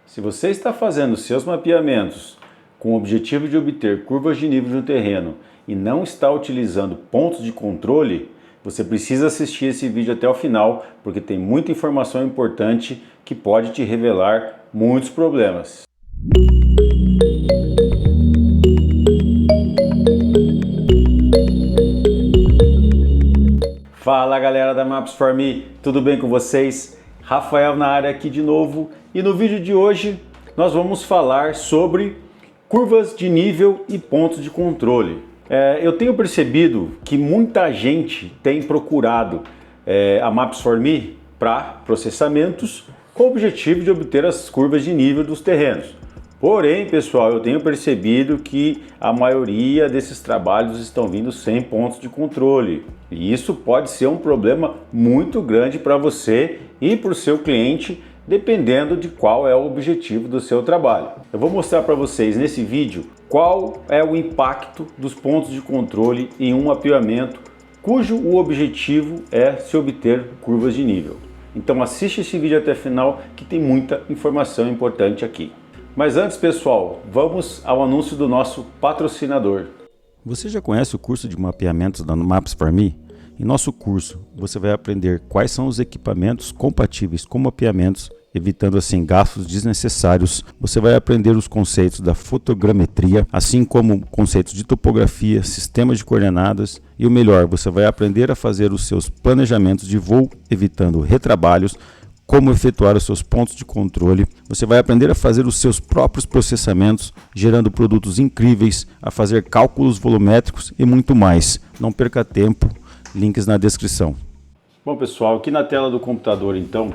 Se você está fazendo seus mapeamentos com o objetivo de obter curvas de nível no terreno e não está utilizando pontos de controle, você precisa assistir esse vídeo até o final, porque tem muita informação importante que pode te revelar muitos problemas. Fala galera da Maps4Me, tudo bem com vocês? Rafael na área aqui de novo, e no vídeo de hoje nós vamos falar sobre curvas de nível e pontos de controle. Eu tenho percebido que muita gente tem procurado a Maps4Me para processamentos com o objetivo de obter as curvas de nível dos terrenos. Porém, pessoal, eu tenho percebido que a maioria desses trabalhos estão vindo sem pontos de controle. E isso pode ser um problema muito grande para você e para o seu cliente, dependendo de qual é o objetivo do seu trabalho. Eu vou mostrar para vocês nesse vídeo qual é o impacto dos pontos de controle em um mapeamento cujo o objetivo é se obter curvas de nível. Então assiste esse vídeo até o final que tem muita informação importante aqui. Mas antes, pessoal, vamos ao anúncio do nosso patrocinador. Você já conhece o curso de mapeamentos da Maps4Me? Em nosso curso, você vai aprender quais são os equipamentos compatíveis com mapeamentos, evitando assim gastos desnecessários. Você vai aprender os conceitos da fotogrametria, assim como conceitos de topografia, sistemas de coordenadas e o melhor, você vai aprender a fazer os seus planejamentos de voo, evitando retrabalhos, como efetuar os seus pontos de controle. Você vai aprender a fazer os seus próprios processamentos, gerando produtos incríveis, a fazer cálculos volumétricos e muito mais. Não perca tempo, links na descrição. Bom pessoal, aqui na tela do computador então,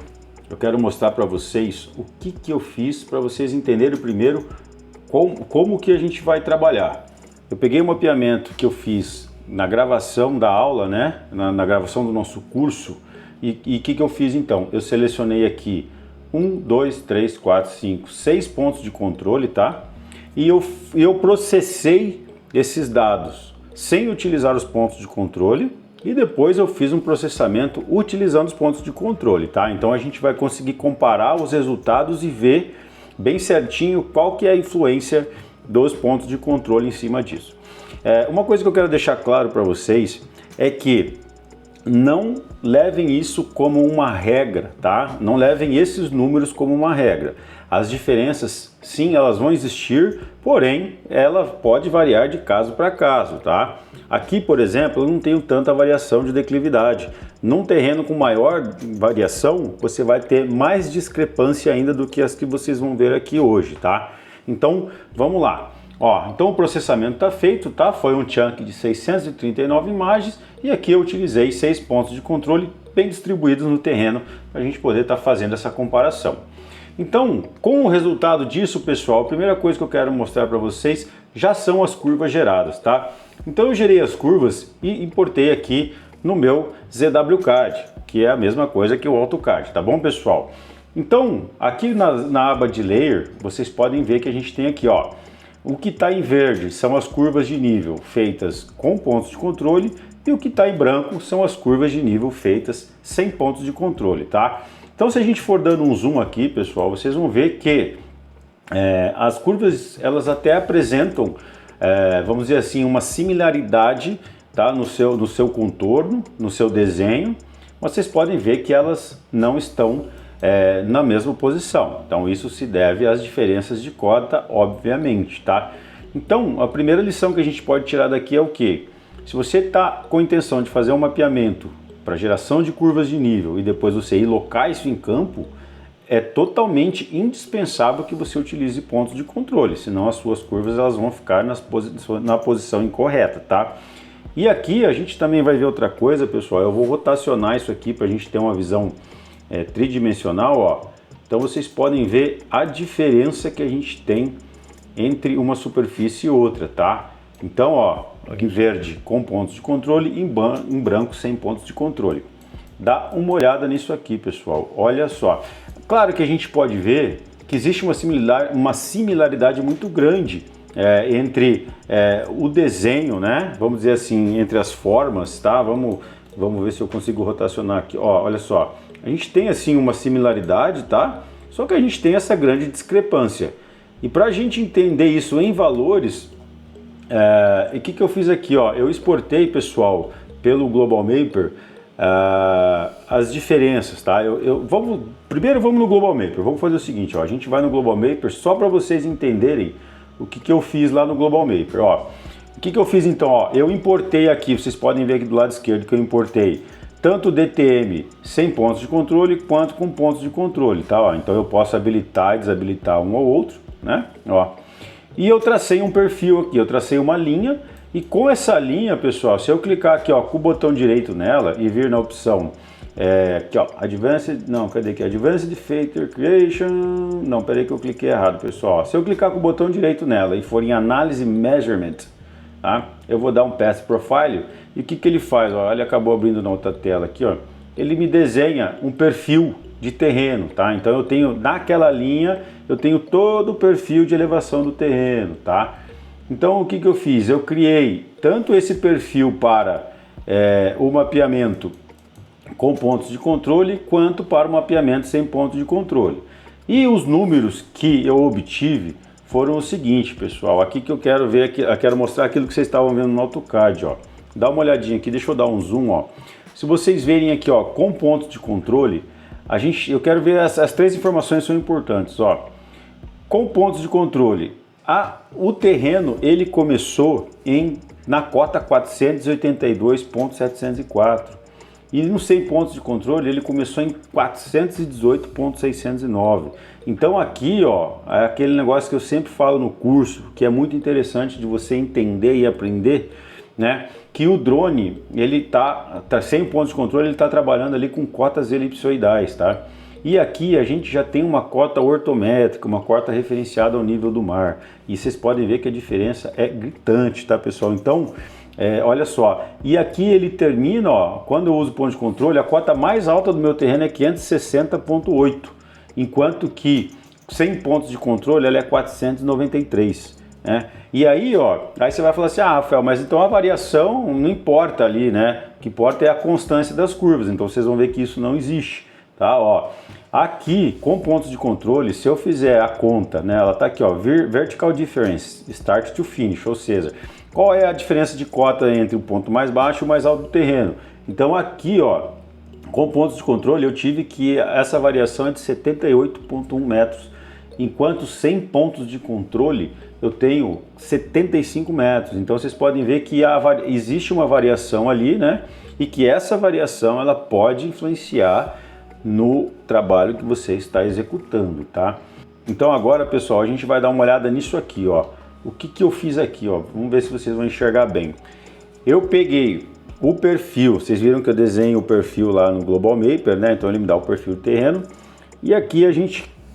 eu quero mostrar para vocês o que eu fiz para vocês entenderem primeiro como que a gente vai trabalhar. Eu peguei o mapeamento que eu fiz na gravação da aula, né? na gravação do nosso curso. E o que eu fiz então? Eu selecionei aqui 1, 2, 3, 4, 5, 6 pontos de controle, tá? E eu processei esses dados sem utilizar os pontos de controle e depois eu fiz um processamento utilizando os pontos de controle, tá? Então a gente vai conseguir comparar os resultados e ver bem certinho qual que é a influência dos pontos de controle em cima disso. Uma coisa que eu quero deixar claro para vocês é que não levem isso como uma regra, tá? Não levem esses números como uma regra. As diferenças, sim, elas vão existir, porém, ela pode variar de caso para caso, tá? Aqui, por exemplo, eu não tenho tanta variação de declividade. Num terreno com maior variação, você vai ter mais discrepância ainda do que as que vocês vão ver aqui hoje, tá? Então, vamos lá. Então o processamento está feito, tá? Foi um chunk de 639 imagens e aqui eu utilizei 6 pontos de controle bem distribuídos no terreno para a gente poder estar fazendo essa comparação. Então, com o resultado disso, pessoal, a primeira coisa que eu quero mostrar para vocês já são as curvas geradas, tá? Então eu gerei as curvas e importei aqui no meu ZWCAD, que é a mesma coisa que o AutoCAD, tá bom, pessoal? Então, aqui na aba de Layer, vocês podem ver que a gente tem aqui, o que está em verde são as curvas de nível feitas com pontos de controle e o que está em branco são as curvas de nível feitas sem pontos de controle, tá? Então se a gente for dando um zoom aqui, pessoal, vocês vão ver que as curvas elas até apresentam, vamos dizer assim, uma similaridade, tá? no seu contorno, no seu desenho, mas vocês podem ver que elas não estão na mesma posição. Então isso se deve às diferenças de cota, obviamente, tá? Então a primeira lição que a gente pode tirar daqui é o que? Se você está com a intenção de fazer um mapeamento para geração de curvas de nível e depois você ir locar isso em campo, é totalmente indispensável que você utilize pontos de controle, senão as suas curvas elas vão ficar na posição incorreta, tá? E aqui a gente também vai ver outra coisa, pessoal. Eu vou rotacionar isso aqui para a gente ter uma visão tridimensional, Então vocês podem ver a diferença que a gente tem entre uma superfície e outra, tá? Então, em verde com pontos de controle, em branco sem pontos de controle. Dá uma olhada nisso aqui, pessoal. Olha só. Claro que a gente pode ver que existe uma similaridade muito grande entre o desenho, né? Vamos dizer assim, entre as formas, tá? Vamos ver se eu consigo rotacionar aqui. Olha só. A gente tem assim uma similaridade, tá? Só que a gente tem essa grande discrepância. E para a gente entender isso em valores, o que eu fiz aqui? Ó, eu exportei, pessoal, pelo Global Mapper as diferenças, tá? Primeiro vamos no Global Mapper. Vamos fazer o seguinte, ó, a gente vai no Global Mapper só para vocês entenderem o que eu fiz lá no Global Mapper. Ó, o que eu fiz então? Ó, eu importei aqui, vocês podem ver aqui do lado esquerdo que eu importei tanto o DTM sem pontos de controle quanto com pontos de controle, tá? Ó, então eu posso habilitar e desabilitar um ou outro, né? Ó. E eu tracei um perfil aqui, eu tracei uma linha, e com essa linha, pessoal, se eu clicar aqui, ó, com o botão direito nela e vir na opção aqui, ó, Advanced, não, cadê aqui? Advanced Feature Creation, não, peraí que eu cliquei errado, pessoal. Se eu clicar com o botão direito nela e for em Análise Measurement, tá? Eu vou dar um Path Profile, e o que ele faz? Ó, ele acabou abrindo na outra tela aqui, ó. Ele me desenha um perfil de terreno, tá? Então eu tenho, naquela linha, eu tenho todo o perfil de elevação do terreno, tá? Então o que eu fiz? Eu criei tanto esse perfil para o mapeamento com pontos de controle, quanto para o mapeamento sem pontos de controle. E os números que eu obtive foram o seguinte, pessoal. Aqui que eu quero ver, aqui, eu quero mostrar aquilo que vocês estavam vendo no AutoCAD, ó. Dá uma olhadinha aqui, deixa eu dar um zoom, ó. Se vocês verem aqui, ó, com pontos de controle, eu quero ver as três informações são importantes, ó. Com pontos de controle, o terreno ele começou na cota 482.704 e nos 100 pontos de controle ele começou em 418.609. Então aqui, ó, é aquele negócio que eu sempre falo no curso, que é muito interessante de você entender e aprender, né? Que o drone, ele tá 100 pontos de controle, ele está trabalhando ali com cotas elipsoidais, tá? E aqui a gente já tem uma cota ortométrica, uma cota referenciada ao nível do mar. E vocês podem ver que a diferença é gritante, tá, pessoal? Então, olha só. E aqui ele termina, ó, quando eu uso ponto de controle, a cota mais alta do meu terreno é 560.8, enquanto que 100 pontos de controle ela é 493. Né? E aí, ó, aí você vai falar assim, Rafael, mas então a variação não importa ali, né? O que importa é a constância das curvas. Então vocês vão ver que isso não existe. Tá, ó. Aqui, com pontos de controle, se eu fizer a conta, né, ela tá aqui, ó, Vertical Difference, Start to Finish, ou seja, qual é a diferença de cota entre o ponto mais baixo e o mais alto do terreno? Então aqui, ó, com pontos de controle, eu tive que essa variação é de 78,1 metros, enquanto sem pontos de controle, eu tenho 75 metros. Então vocês podem ver que existe uma variação ali, né, e que essa variação, ela pode influenciar no trabalho que você está executando, tá? Então agora, pessoal, a gente vai dar uma olhada nisso aqui, ó. O que eu fiz aqui, ó? Vamos ver se vocês vão enxergar bem. Eu peguei o perfil, vocês viram que eu desenho o perfil lá no Global Mapper, né? Então ele me dá o perfil do terreno. E aqui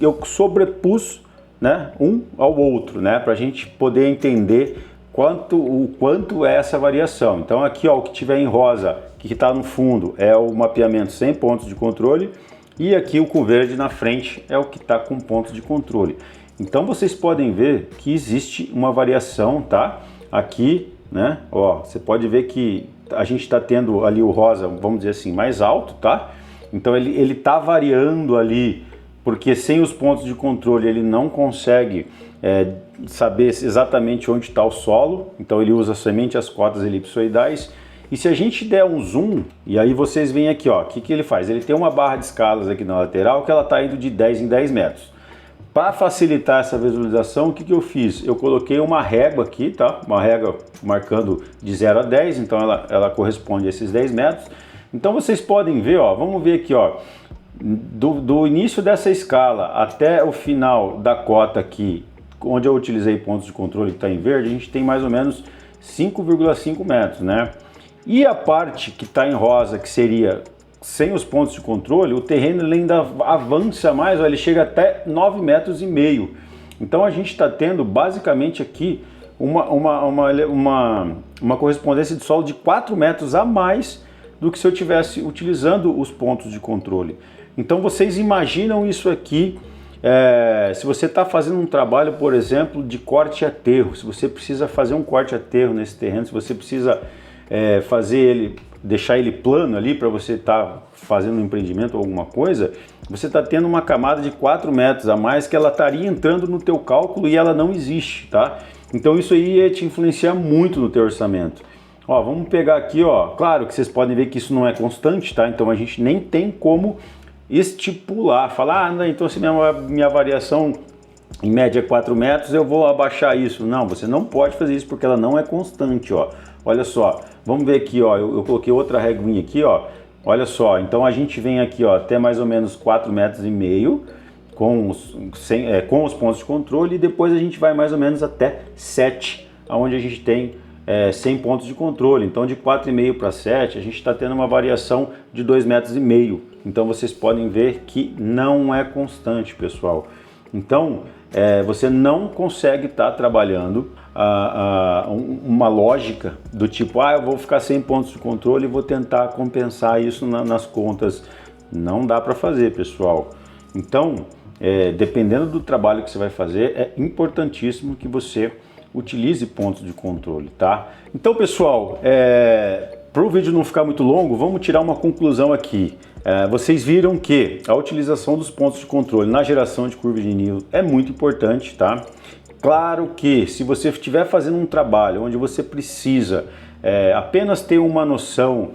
eu sobrepus, né, um ao outro, né? Para a gente poder entender o quanto é essa variação. Então aqui, ó, o que tiver em rosa, que está no fundo, é o mapeamento sem pontos de controle, e aqui o com verde na frente é o que está com pontos de controle. Então vocês podem ver que existe uma variação, tá? Aqui, né? Ó, você pode ver que a gente está tendo ali o rosa, vamos dizer assim, mais alto, tá? Então ele está variando ali, porque sem os pontos de controle ele não consegue saber exatamente onde está o solo, então ele usa somente as cotas elipsoidais. E se a gente der um zoom, e aí vocês veem aqui, ó, o que ele faz? Ele tem uma barra de escalas aqui na lateral que ela está indo de 10 em 10 metros. Para facilitar essa visualização, o que eu fiz? Eu coloquei uma régua aqui, tá? Uma régua marcando de 0 a 10, então ela corresponde a esses 10 metros. Então vocês podem ver, ó, vamos ver aqui, ó, do início dessa escala até o final da cota aqui, onde eu utilizei pontos de controle que está em verde, a gente tem mais ou menos 5,5 metros, né? E a parte que está em rosa, que seria sem os pontos de controle, o terreno ele ainda avança mais, ó, ele chega até 9,5 metros. Então a gente está tendo basicamente aqui uma correspondência de solo de 4 metros a mais do que se eu estivesse utilizando os pontos de controle. Então vocês imaginam isso aqui, se você está fazendo um trabalho, por exemplo, de corte e aterro, se você precisa fazer um corte e aterro nesse terreno, se você precisa fazer ele deixar ele plano ali para você estar fazendo um empreendimento ou alguma coisa, você está tendo uma camada de 4 metros a mais que ela estaria entrando no teu cálculo e ela não existe, tá? Então isso aí ia te influenciar muito no teu orçamento. Ó, vamos pegar aqui, ó, claro que vocês podem ver que isso não é constante, tá? Então a gente nem tem como estipular, falar, não, então se minha variação em média é 4 metros, eu vou abaixar isso. Não, você não pode fazer isso porque ela não é constante, ó. Olha só, vamos ver aqui, ó, eu coloquei outra reguinha aqui, ó. Olha só, então a gente vem aqui, ó, até mais ou menos 4,5 metros com os pontos de controle e depois a gente vai mais ou menos até 7, onde a gente tem 100 pontos de controle. Então de 4,5 para 7 a gente está tendo uma variação de 2,5 metros. Então vocês podem ver que não é constante, pessoal. Então você não consegue estar trabalhando uma lógica do tipo, eu vou ficar 100 pontos de controle e vou tentar compensar isso nas contas. Não dá para fazer, pessoal. Então, dependendo do trabalho que você vai fazer, é importantíssimo que você utilize pontos de controle, tá? Então, pessoal, para o vídeo não ficar muito longo, vamos tirar uma conclusão aqui. Vocês viram que a utilização dos pontos de controle na geração de curva de nível é muito importante, tá? Claro que se você estiver fazendo um trabalho onde você precisa apenas ter uma noção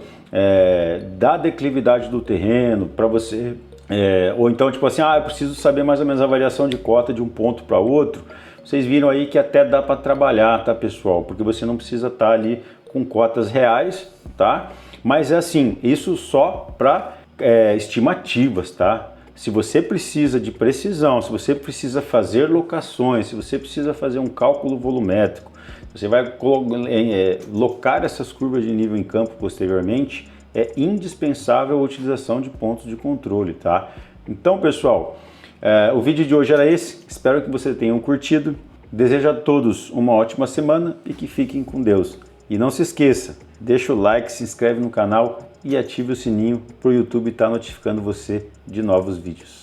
da declividade do terreno para você, ou então tipo assim, eu preciso saber mais ou menos a variação de cota de um ponto para outro, vocês viram aí que até dá para trabalhar, tá, pessoal? Porque você não precisa estar ali com cotas reais, tá? Mas é assim, isso só para estimativas, tá? Se você precisa de precisão, se você precisa fazer locações, se você precisa fazer um cálculo volumétrico, você vai locar essas curvas de nível em campo posteriormente, é indispensável a utilização de pontos de controle, tá? Então, pessoal, o vídeo de hoje era esse, espero que vocês tenham curtido, desejo a todos uma ótima semana e que fiquem com Deus. E não se esqueça, deixa o like, se inscreve no canal e ative o sininho para o YouTube estar notificando você de novos vídeos.